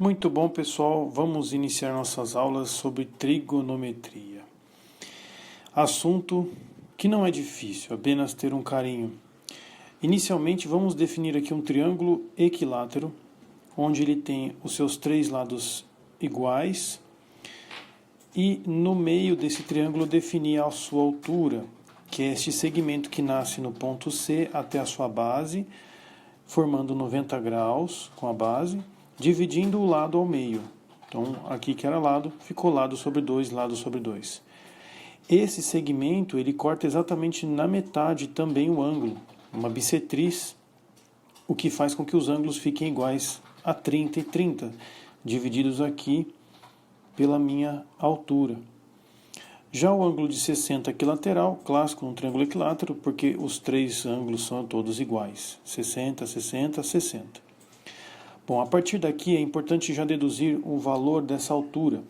Muito bom, pessoal. Vamos iniciar nossas aulas sobre trigonometria. Assunto que não é difícil, apenas ter um carinho. Inicialmente, vamos definir aqui um triângulo equilátero, onde ele tem os seus três lados iguais e no meio desse triângulo definir a sua altura, que é este segmento que nasce no ponto C até a sua base, formando 90 graus com a base, dividindo o lado ao meio. Então, aqui que era lado, ficou lado sobre 2, lado sobre 2. Esse segmento, ele corta exatamente na metade também o ângulo, uma bissetriz, o que faz com que os ângulos fiquem iguais a 30 e 30, divididos aqui pela minha altura. Já o ângulo de 60 equilateral, clássico num triângulo equilátero, porque os três ângulos são todos iguais, 60, 60, 60. Bom, a partir daqui é importante já deduzir o valor dessa altura.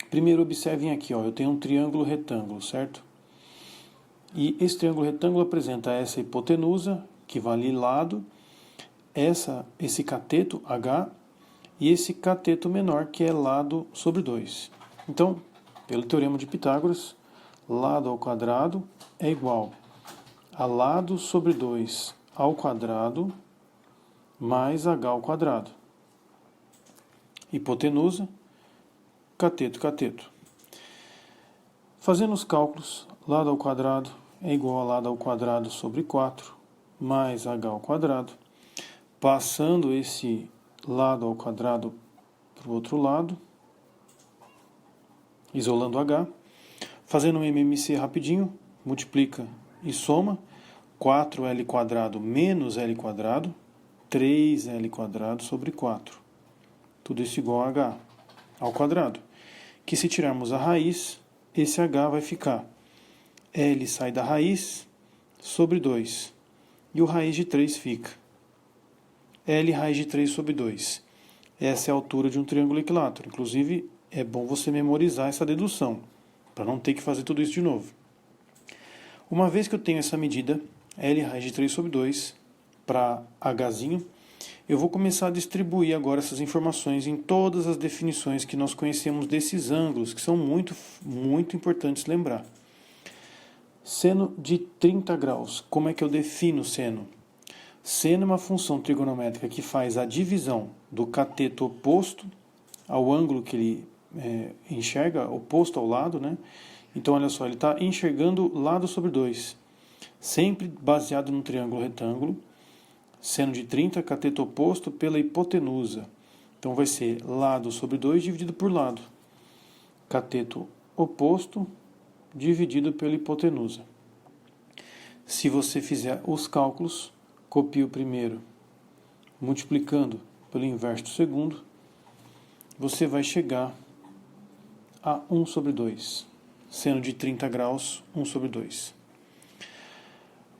Primeiro observem aqui, eu tenho um triângulo retângulo, certo? E esse triângulo retângulo apresenta essa hipotenusa, que vale lado, esse cateto, H, e esse cateto menor, que é lado sobre 2. Então, pelo teorema de Pitágoras, lado ao quadrado é igual a lado sobre 2 ao quadrado mais h ao quadrado. Hipotenusa, cateto, cateto. Fazendo os cálculos, lado ao quadrado é igual a lado ao quadrado sobre 4 mais h ao quadrado. Passando esse lado ao quadrado para o outro lado, isolando h. Fazendo um MMC rapidinho, multiplica e soma. 4l quadrado menos l quadrado, 3l quadrado sobre 4. Tudo isso igual a h ao quadrado. Que se tirarmos a raiz, esse h vai ficar. L sai da raiz sobre 2. E o raiz de 3 fica. L raiz de 3 sobre 2. Essa é a altura de um triângulo equilátero. Inclusive, é bom você memorizar essa dedução, para não ter que fazer tudo isso de novo. Uma vez que eu tenho essa medida, L raiz de 3 sobre 2, para Hzinho, eu vou começar a distribuir agora essas informações em todas as definições que nós conhecemos desses ângulos, que são muito, muito importantes lembrar. Seno de 30 graus. Como é que eu defino seno? Seno é uma função trigonométrica que faz a divisão do cateto oposto ao ângulo que ele enxerga, oposto ao lado, né? Então, olha só, ele está enxergando lado sobre 2, sempre baseado no triângulo retângulo. Seno de 30, cateto oposto pela hipotenusa. Então, vai ser lado sobre 2 dividido por lado. Cateto oposto dividido pela hipotenusa. Se você fizer os cálculos, copie o primeiro, multiplicando pelo inverso do segundo, você vai chegar a 1 sobre 2. Seno de 30 graus, 1 sobre 2.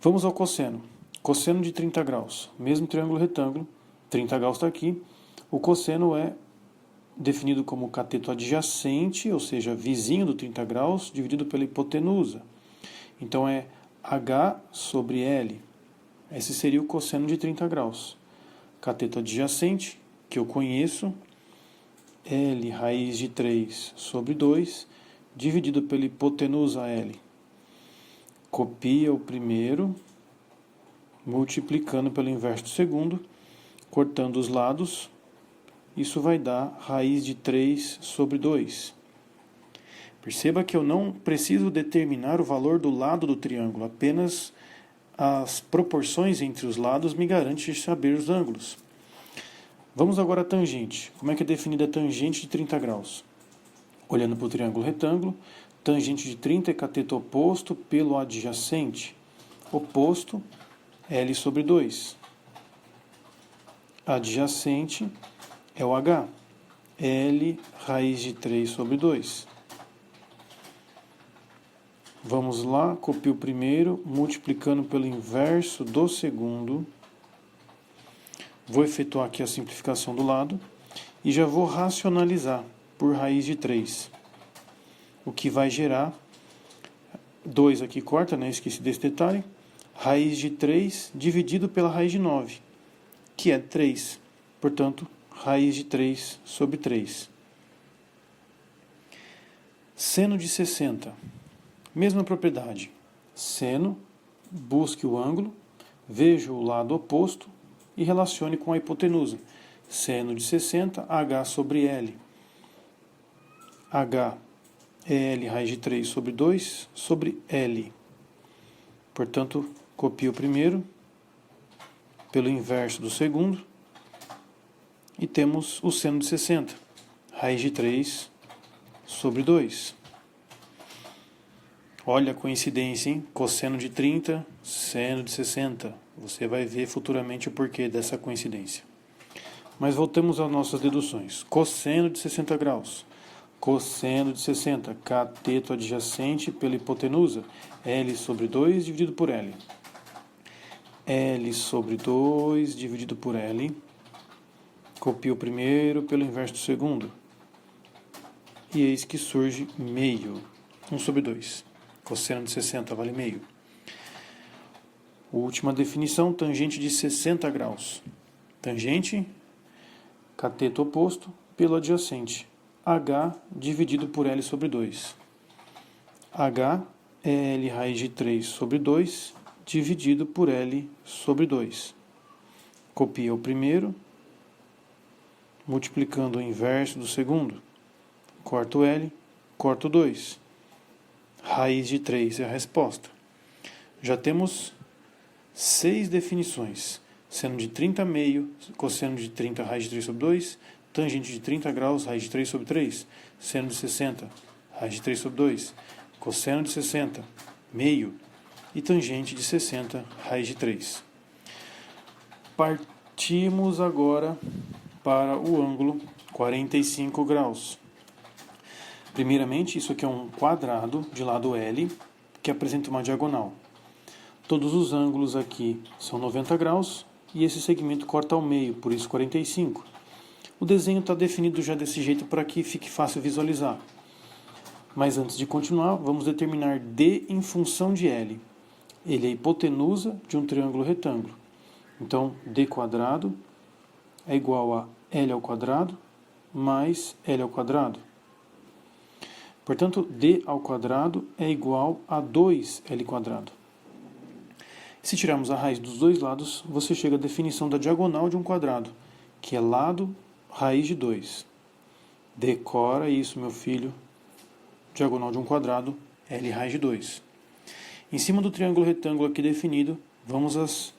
Vamos ao cosseno. Cosseno de 30 graus. Mesmo triângulo retângulo, 30 graus está aqui. O cosseno é definido como cateto adjacente, ou seja, vizinho do 30 graus, dividido pela hipotenusa. Então é H sobre L. Esse seria o cosseno de 30 graus. Cateto adjacente, que eu conheço, L raiz de 3 sobre 2, dividido pela hipotenusa L. Copia o primeiro, multiplicando pelo inverso do segundo, cortando os lados, isso vai dar raiz de 3 sobre 2. Perceba que eu não preciso determinar o valor do lado do triângulo, apenas as proporções entre os lados me garantem saber os ângulos. Vamos agora à tangente. Como é que é definida a tangente de 30 graus? Olhando para o triângulo retângulo, tangente de 30 é cateto oposto pelo adjacente. Oposto, L sobre 2. Adjacente é o H. L raiz de 3 sobre 2. Vamos lá, copio o primeiro, multiplicando pelo inverso do segundo. Vou efetuar aqui a simplificação do lado e já vou racionalizar por raiz de 3. O que vai gerar 2 aqui corta, né? Esqueci desse detalhe. Raiz de 3 dividido pela raiz de 9, que é 3. Portanto, raiz de 3 sobre 3. Seno de 60. Mesma propriedade. Seno, busque o ângulo, veja o lado oposto e relacione com a hipotenusa. Seno de 60, H sobre L. H é L raiz de 3 sobre 2 sobre L. Portanto, copio o primeiro pelo inverso do segundo e temos o seno de 60, raiz de 3 sobre 2. Olha a coincidência, hein? Cosseno de 30, seno de 60. Você vai ver futuramente o porquê dessa coincidência. Mas voltamos às nossas deduções. Cosseno de 60 graus. Cosseno de 60, cateto adjacente pela hipotenusa, L sobre 2 dividido por L. L sobre 2 dividido por L. Copio o primeiro pelo inverso do segundo. E eis que surge meio. 1 sobre 2. Cosseno de 60 vale meio. Última definição, tangente de 60 graus. Tangente, cateto oposto, pelo adjacente. H dividido por L sobre 2. H é L raiz de 3 sobre 2, dividido por L sobre 2. Copia o primeiro, multiplicando o inverso do segundo. Corto L, corto 2. Raiz de 3 é a resposta. Já temos 6 definições. Seno de 30 meio, cosseno de 30, raiz de 3 sobre 2, tangente de 30 graus, raiz de 3 sobre 3, seno de 60, raiz de 3 sobre 2, cosseno de 60, meio, e tangente de 60, raiz de 3. Partimos agora para o ângulo 45 graus. Primeiramente, isso aqui é um quadrado de lado L que apresenta uma diagonal. Todos os ângulos aqui são 90 graus e esse segmento corta ao meio, por isso 45. O desenho está definido já desse jeito para que fique fácil visualizar. Mas antes de continuar, vamos determinar D em função de L. Ele é a hipotenusa de um triângulo retângulo. Então, D quadrado é igual a L ao quadrado mais L ao quadrado. Portanto, D ao quadrado é igual a 2L quadrado. Se tirarmos a raiz dos dois lados, você chega à definição da diagonal de um quadrado, que é lado raiz de 2. Decora isso, meu filho. Diagonal de um quadrado, L raiz de 2. Em cima do triângulo retângulo aqui definido, vamos às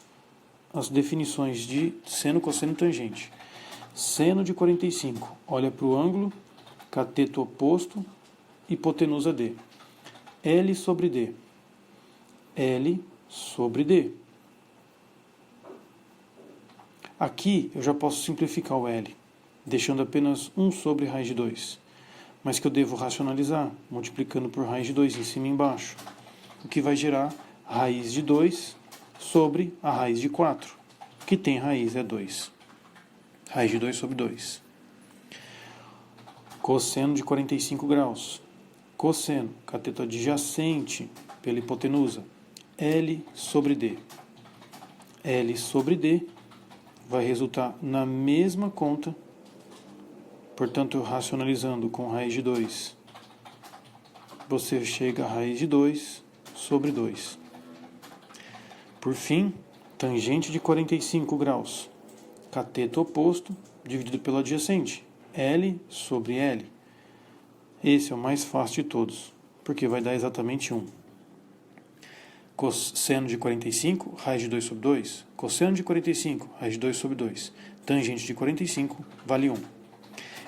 definições de seno, cosseno e tangente. Seno de 45, olha para o ângulo, cateto oposto, hipotenusa D. L sobre D. L sobre D. Aqui eu já posso simplificar o L, deixando apenas 1 sobre raiz de 2. Mas que eu devo racionalizar, multiplicando por raiz de 2 em cima e embaixo. O que vai gerar raiz de 2 sobre a raiz de 4, que tem raiz é 2. Raiz de 2 sobre 2. Cosseno de 45 graus. Cosseno, cateto adjacente pela hipotenusa, L sobre D. L sobre D vai resultar na mesma conta, portanto, racionalizando com raiz de 2, você chega a raiz de 2 sobre 2. Por fim, tangente de 45 graus, cateto oposto dividido pelo adjacente, L sobre L. Esse é o mais fácil de todos, porque vai dar exatamente 1. Cosseno de 45, raiz de 2 sobre 2. Cosseno de 45, raiz de 2 sobre 2. Tangente de 45 vale 1.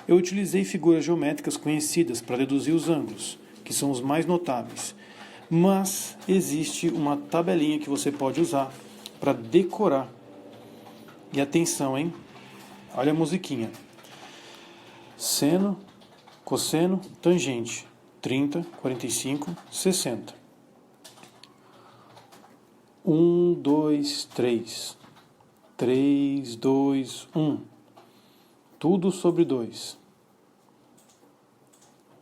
Eu utilizei figuras geométricas conhecidas para deduzir os ângulos, que são os mais notáveis. Mas existe uma tabelinha que você pode usar para decorar. E atenção, hein? Olha a musiquinha. Seno, cosseno, tangente. 30, 45, 60. 1, 2, 3. 3, 2, 1. Tudo sobre 2.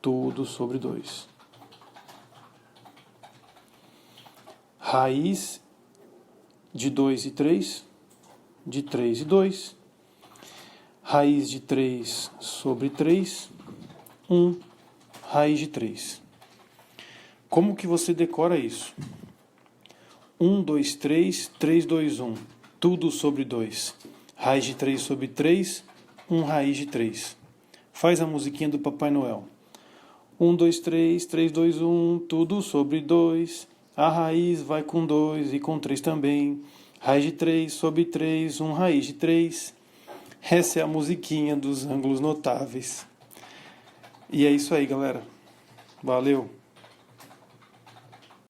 Tudo sobre 2. Raiz de 2 e 3, de 3 e 2. raiz de 3 sobre 3, 1 raiz de 3. Como que você decora isso? 1, 2, 3, 3, 2, 1. Tudo sobre 2. Raiz de 3 sobre 3, 1 raiz de 3. Faz a musiquinha do Papai Noel. 1, 2, 3, 3, 2, 1, tudo sobre 2. A raiz vai com 2 e com 3 também. Raiz de 3 sobre 3, 1 raiz de 3. Essa é a musiquinha dos ângulos notáveis. E é isso aí, galera. Valeu!